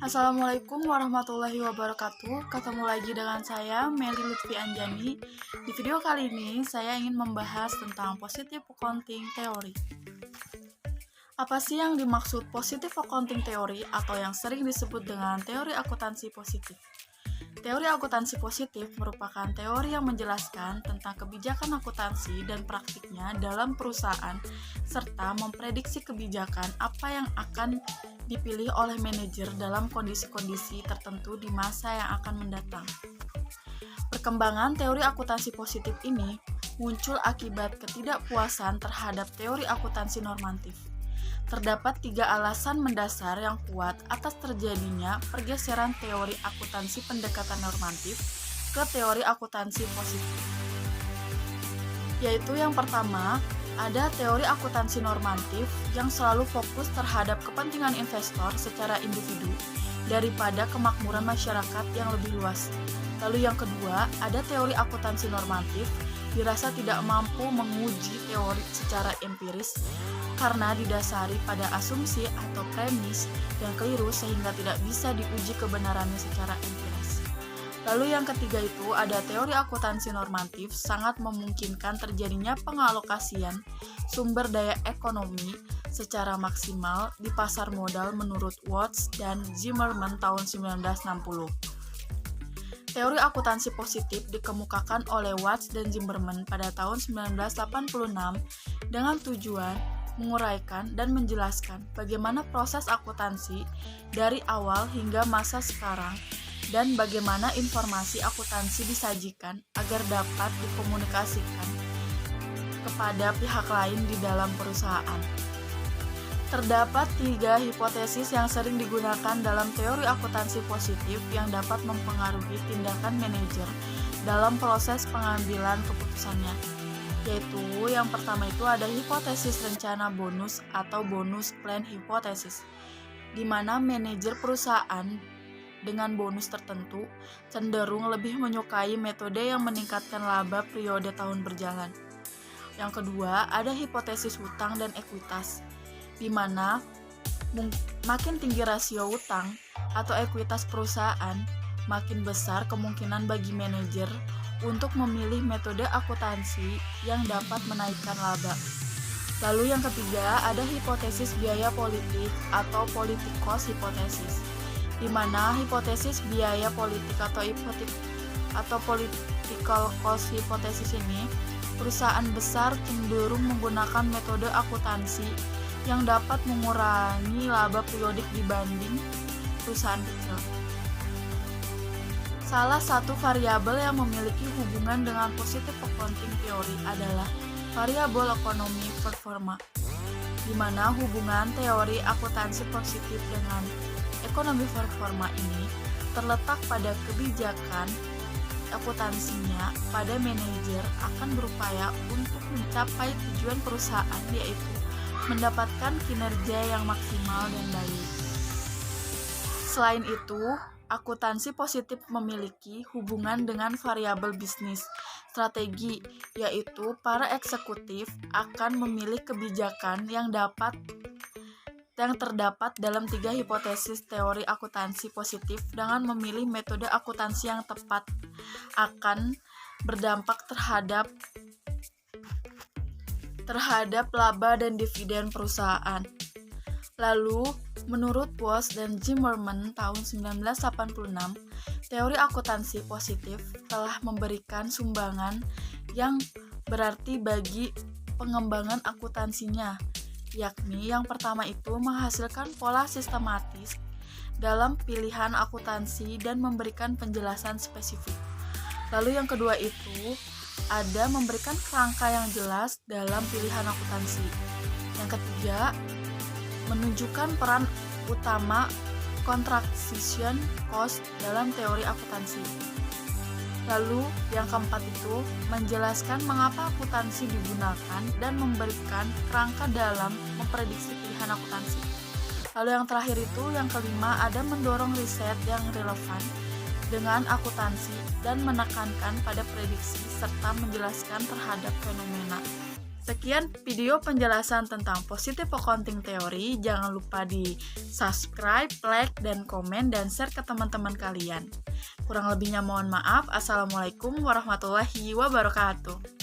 Assalamualaikum warahmatullahi wabarakatuh. Ketemu lagi dengan saya, Meli Lutfi Anjani. Di video kali ini, saya ingin membahas tentang positive accounting theory. Apa sih yang dimaksud positive accounting theory atau yang sering disebut dengan teori akuntansi positif? Teori akuntansi positif merupakan teori yang menjelaskan tentang kebijakan akuntansi dan praktiknya dalam perusahaan serta memprediksi kebijakan apa yang akan dipilih oleh manajer dalam kondisi-kondisi tertentu di masa yang akan mendatang. Perkembangan teori akuntansi positif ini muncul akibat ketidakpuasan terhadap teori akuntansi normatif. Terdapat 3 alasan mendasar yang kuat atas terjadinya pergeseran teori akuntansi pendekatan normatif ke teori akuntansi positif. Yaitu yang pertama, ada teori akuntansi normatif yang selalu fokus terhadap kepentingan investor secara individu daripada kemakmuran masyarakat yang lebih luas. Lalu yang kedua, ada teori akuntansi normatif dirasa tidak mampu menguji teori secara empiris karena didasari pada asumsi atau premis yang keliru sehingga tidak bisa diuji kebenarannya secara empiris. Lalu yang ketiga itu ada teori akuntansi normatif sangat memungkinkan terjadinya pengalokasian sumber daya ekonomi secara maksimal di pasar modal menurut Watts dan Zimmerman tahun 1960. Teori akuntansi positif dikemukakan oleh Watts dan Zimmerman pada tahun 1986 dengan tujuan menguraikan dan menjelaskan bagaimana proses akuntansi dari awal hingga masa sekarang dan bagaimana informasi akuntansi disajikan agar dapat dikomunikasikan kepada pihak lain di dalam perusahaan. Terdapat 3 hipotesis yang sering digunakan dalam teori akuntansi positif yang dapat mempengaruhi tindakan manajer dalam proses pengambilan keputusannya, yaitu yang pertama itu ada hipotesis rencana bonus atau bonus plan hipotesis, di mana manajer perusahaan dengan bonus tertentu cenderung lebih menyukai metode yang meningkatkan laba periode tahun berjalan. Yang kedua, ada hipotesis hutang dan ekuitas, di mana makin tinggi rasio utang atau ekuitas perusahaan, makin besar kemungkinan bagi manajer untuk memilih metode akuntansi yang dapat menaikkan laba. Lalu yang ketiga, ada hipotesis biaya politik atau politik cost hipotesis, di mana hipotesis biaya politik atau political cost hipotesis ini, perusahaan besar cenderung menggunakan metode akuntansi yang dapat mengurangi laba periodik dibanding perusahaan kecil. Salah satu variabel yang memiliki hubungan dengan positive accounting theory adalah variabel ekonomi performa, di mana hubungan teori akuntansi positif dengan ekonomi performa ini terletak pada kebijakan akuntansinya pada manajer akan berupaya untuk mencapai tujuan perusahaan, yaitu mendapatkan kinerja yang maksimal dan baik. Selain itu, akuntansi positif memiliki hubungan dengan variabel bisnis strategi, yaitu para eksekutif akan memilih kebijakan yang terdapat dalam 3 hipotesis teori akuntansi positif dengan memilih metode akuntansi yang tepat akan berdampak terhadap laba dan dividen perusahaan. Lalu, menurut Watts dan Zimmerman tahun 1986, teori akuntansi positif telah memberikan sumbangan yang berarti bagi pengembangan akuntansinya, yakni yang pertama itu menghasilkan pola sistematis dalam pilihan akuntansi dan memberikan penjelasan spesifik. Lalu yang kedua itu ada memberikan kerangka yang jelas dalam pilihan akuntansi. Yang ketiga, menunjukkan peran utama contraction cost dalam teori akuntansi. Lalu yang keempat itu menjelaskan mengapa akuntansi digunakan dan memberikan kerangka dalam memprediksi pilihan akuntansi. Lalu yang terakhir itu yang kelima ada mendorong riset yang relevan dengan akuntansi dan menekankan pada prediksi serta menjelaskan terhadap fenomena Sekian video penjelasan tentang positive accounting theory. Jangan lupa di subscribe, like, dan komen, dan share ke teman-teman kalian. Kurang lebihnya mohon maaf. Assalamualaikum warahmatullahi wabarakatuh.